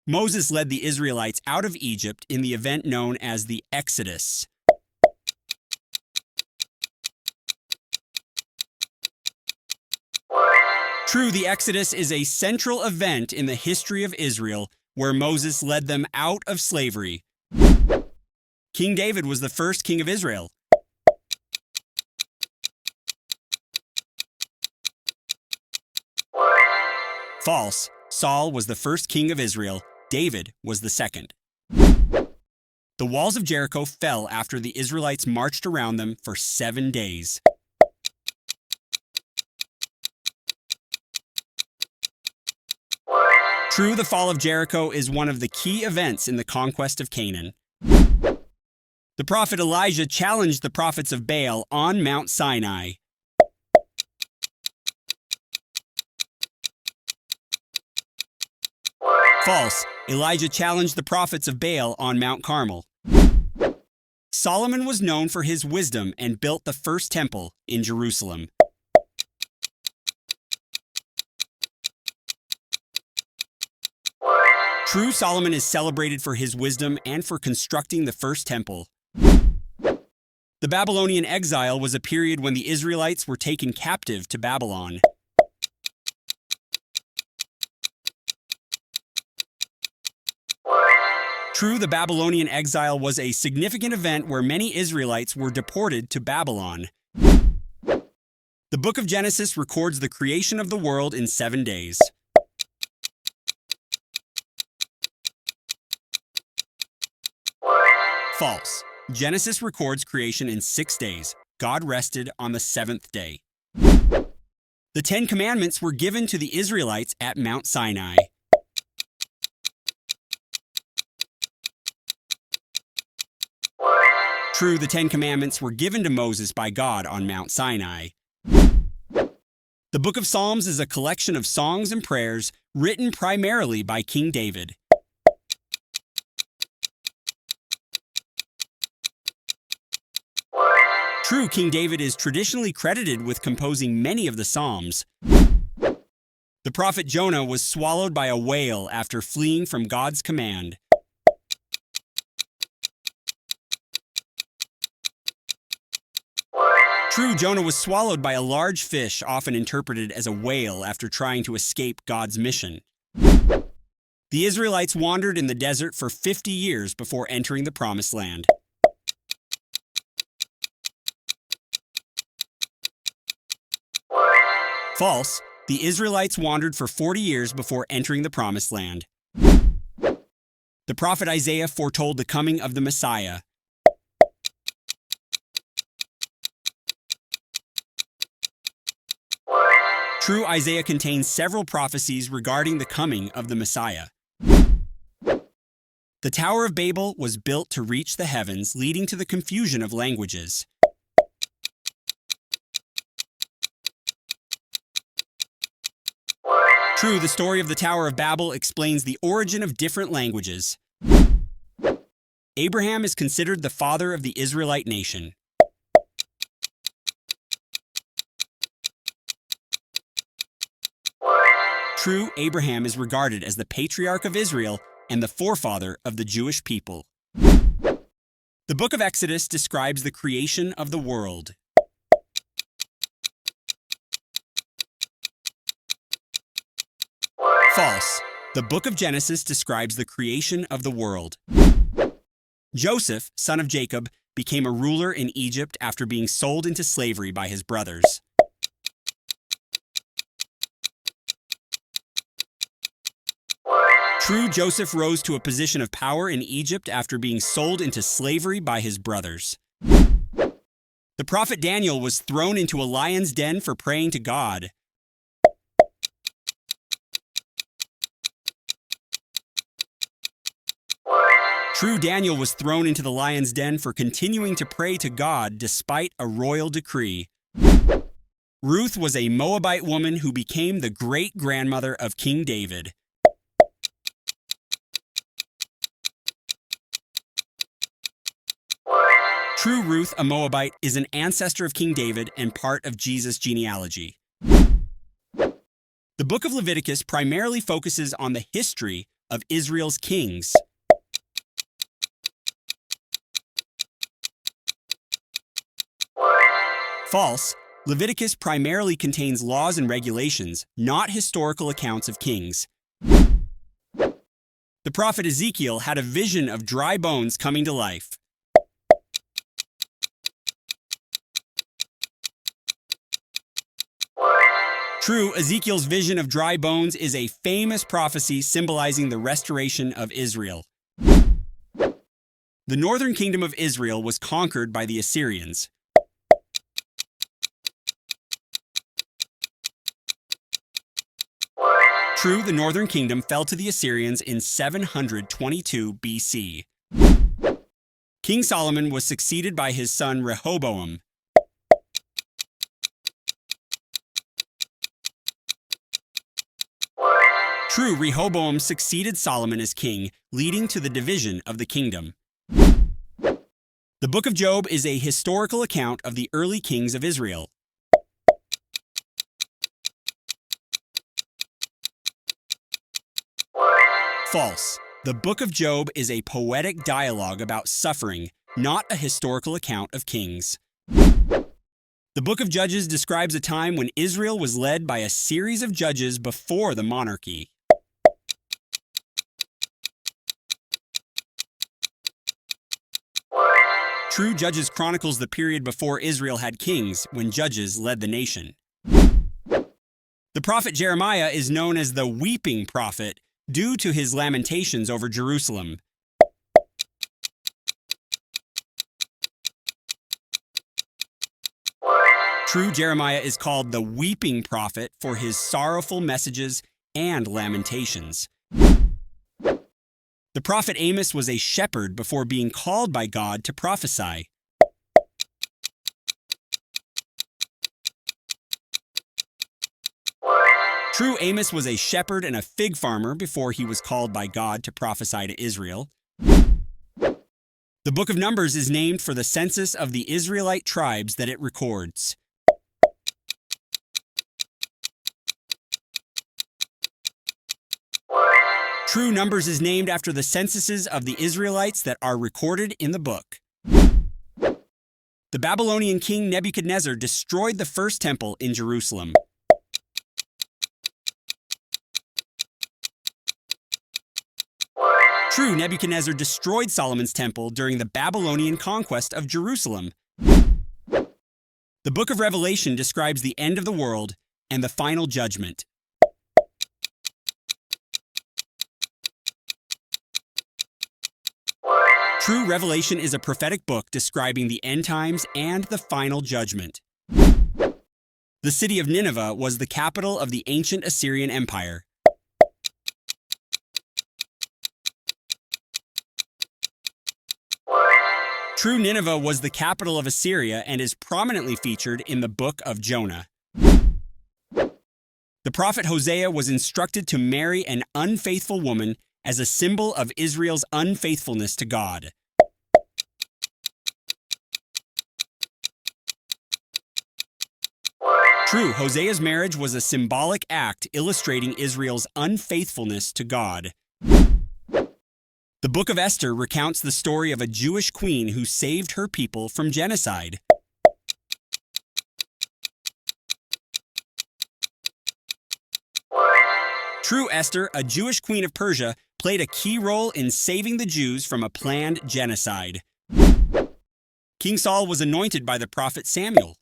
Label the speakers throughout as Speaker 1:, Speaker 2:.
Speaker 1: Moses led the Israelites out of Egypt in the event known as the Exodus. True, the Exodus is a central event in the history of Israel where Moses led them out of slavery. King David was the first king of Israel. False. Saul was the first king of Israel. David was the second. The walls of Jericho fell after the Israelites marched around them for 7 days. True, the fall of Jericho is one of the key events in the conquest of Canaan. The prophet Elijah challenged the prophets of Baal on Mount Sinai. False. Elijah challenged the prophets of Baal on Mount Carmel. Solomon was known for his wisdom and built the first temple in Jerusalem. True, Solomon is celebrated for his wisdom and for constructing the first temple. The Babylonian exile was a period when the Israelites were taken captive to Babylon. True, the Babylonian exile was a significant event where many Israelites were deported to Babylon. The book of Genesis records the creation of the world in 7 days. False. Genesis records creation in 6 days. God rested on the 7th day. The 10 Commandments were given to the Israelites at Mount Sinai. True, the 10 Commandments were given to Moses by God on Mount Sinai. The Book of Psalms is a collection of songs and prayers written primarily by King David. True, King David is traditionally credited with composing many of the Psalms. The prophet Jonah was swallowed by a whale after fleeing from God's command. True, Jonah was swallowed by a large fish, often interpreted as a whale, after trying to escape God's mission. The Israelites wandered in the desert for 50 years before entering the Promised Land. False. The Israelites wandered for 40 years before entering the Promised Land. The prophet Isaiah foretold the coming of the Messiah. True, Isaiah contains several prophecies regarding the coming of the Messiah. The Tower of Babel was built to reach the heavens, leading to the confusion of languages. True, the story of the Tower of Babel explains the origin of different languages. Abraham is considered the father of the Israelite nation. True, Abraham is regarded as the patriarch of Israel and the forefather of the Jewish people. The book of Exodus describes the creation of the world. False. The book of Genesis describes the creation of the world. Joseph, son of Jacob, became a ruler in Egypt after being sold into slavery by his brothers. True, Joseph rose to a position of power in Egypt after being sold into slavery by his brothers. The prophet Daniel was thrown into a lion's den for praying to God. True, Daniel was thrown into the lion's den for continuing to pray to God despite a royal decree. Ruth was a Moabite woman who became the great-grandmother of King David. True, Ruth, a Moabite, is an ancestor of King David and part of Jesus' genealogy. The book of Leviticus primarily focuses on the history of Israel's kings. False. Leviticus primarily contains laws and regulations, not historical accounts of kings. The prophet Ezekiel had a vision of dry bones coming to life. True, Ezekiel's vision of dry bones is a famous prophecy symbolizing the restoration of Israel. The northern kingdom of Israel was conquered by the Assyrians. True, the northern kingdom fell to the Assyrians in 722 BC. King Solomon was succeeded by his son Rehoboam. True, Rehoboam succeeded Solomon as king, leading to the division of the kingdom. The Book of Job is a historical account of the early kings of Israel. False. The Book of Job is a poetic dialogue about suffering, not a historical account of kings. The Book of Judges describes a time when Israel was led by a series of judges before the monarchy. True, Judges chronicles the period before Israel had kings, when judges led the nation. The prophet Jeremiah is known as the weeping prophet due to his lamentations over Jerusalem. True, Jeremiah is called the weeping prophet for his sorrowful messages and lamentations. The prophet Amos was a shepherd before being called by God to prophesy. True, Amos was a shepherd and a fig farmer before he was called by God to prophesy to Israel. The Book of Numbers is named for the census of the Israelite tribes that it records. True, Numbers is named after the censuses of the Israelites that are recorded in the book. The Babylonian king Nebuchadnezzar destroyed the first temple in Jerusalem. True, Nebuchadnezzar destroyed Solomon's temple during the Babylonian conquest of Jerusalem. The Book of Revelation describes the end of the world and the final judgment. True, Revelation is a prophetic book describing the end times and the final judgment. The city of Nineveh was the capital of the ancient Assyrian Empire. True, Nineveh was the capital of Assyria and is prominently featured in the book of Jonah. The prophet Hosea was instructed to marry an unfaithful woman as a symbol of Israel's unfaithfulness to God. True, Hosea's marriage was a symbolic act illustrating Israel's unfaithfulness to God. The Book of Esther recounts the story of a Jewish queen who saved her people from genocide. True, Esther, a Jewish queen of Persia, played a key role in saving the Jews from a planned genocide. King Saul was anointed by the prophet Samuel.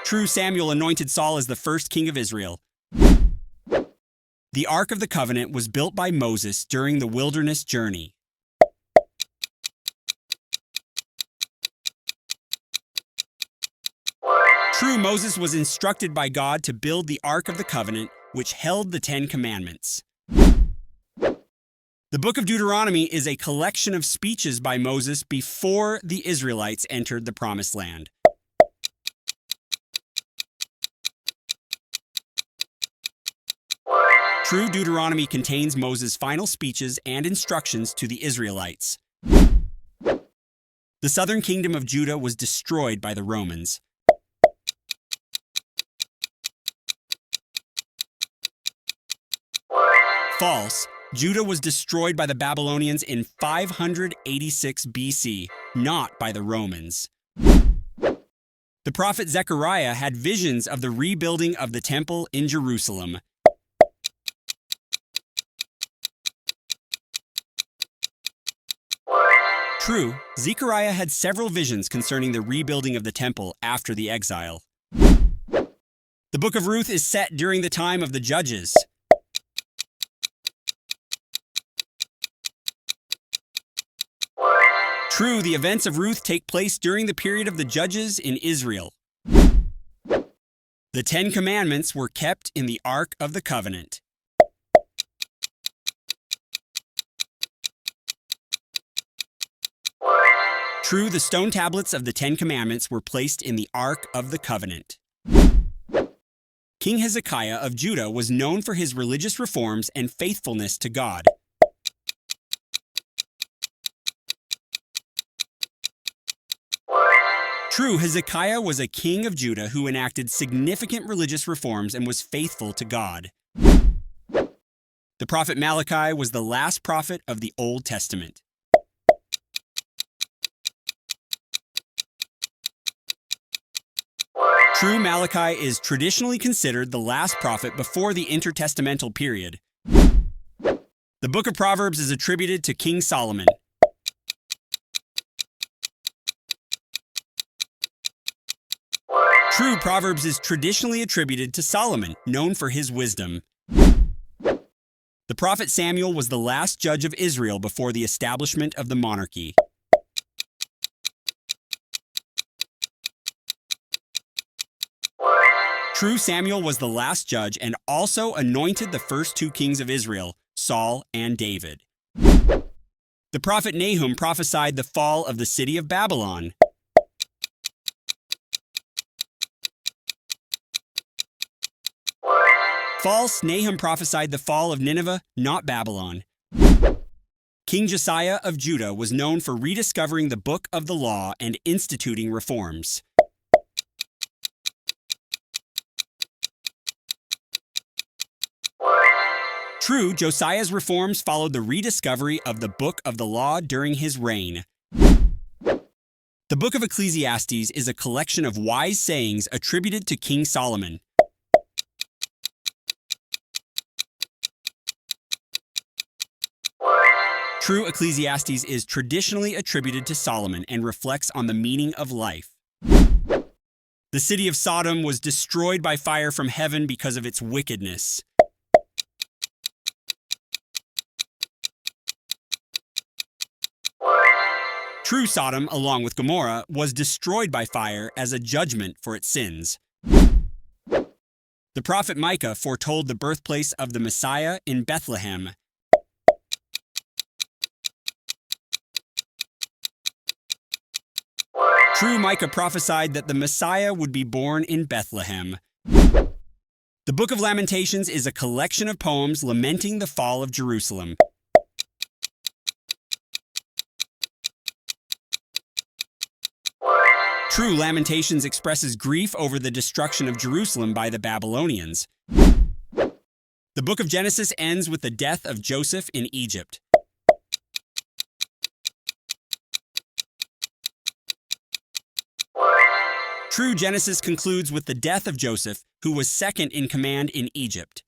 Speaker 1: True, Samuel anointed Saul as the first king of Israel. The Ark of the Covenant was built by Moses during the wilderness journey. True, Moses was instructed by God to build the Ark of the Covenant, which held the Ten Commandments. The Book of Deuteronomy is a collection of speeches by Moses before the Israelites entered the Promised Land. True, Deuteronomy contains Moses' final speeches and instructions to the Israelites. The southern kingdom of Judah was destroyed by the Romans. False. Judah was destroyed by the Babylonians in 586 BC, not by the Romans. The prophet Zechariah had visions of the rebuilding of the temple in Jerusalem. True, Zechariah had several visions concerning the rebuilding of the temple after the exile. The book of Ruth is set during the time of the Judges. True, the events of Ruth take place during the period of the Judges in Israel. The Ten Commandments were kept in the Ark of the Covenant. True, the stone tablets of the Ten Commandments were placed in the Ark of the Covenant. King Hezekiah of Judah was known for his religious reforms and faithfulness to God. True, Hezekiah was a king of Judah who enacted significant religious reforms and was faithful to God. The prophet Malachi was the last prophet of the Old Testament. True, Malachi is traditionally considered the last prophet before the intertestamental period. The book of Proverbs is attributed to King Solomon. True, Proverbs is traditionally attributed to Solomon, known for his wisdom. The prophet Samuel was the last judge of Israel before the establishment of the monarchy. True, Samuel was the last judge and also anointed the first two kings of Israel, Saul and David. The prophet Nahum prophesied the fall of the city of Babylon. False, Nahum prophesied the fall of Nineveh, not Babylon. King Josiah of Judah was known for rediscovering the book of the law and instituting reforms. True, Josiah's reforms followed the rediscovery of the book of the law during his reign. The book of Ecclesiastes is a collection of wise sayings attributed to King Solomon. True, Ecclesiastes is traditionally attributed to Solomon and reflects on the meaning of life. The city of Sodom was destroyed by fire from heaven because of its wickedness. True, Sodom, along with Gomorrah, was destroyed by fire as a judgment for its sins. The prophet Micah foretold the birthplace of the Messiah in Bethlehem. True, Micah prophesied that the Messiah would be born in Bethlehem. The Book of Lamentations is a collection of poems lamenting the fall of Jerusalem. True, Lamentations expresses grief over the destruction of Jerusalem by the Babylonians. The book of Genesis ends with the death of Joseph in Egypt. True, Genesis concludes with the death of Joseph, who was second in command in Egypt.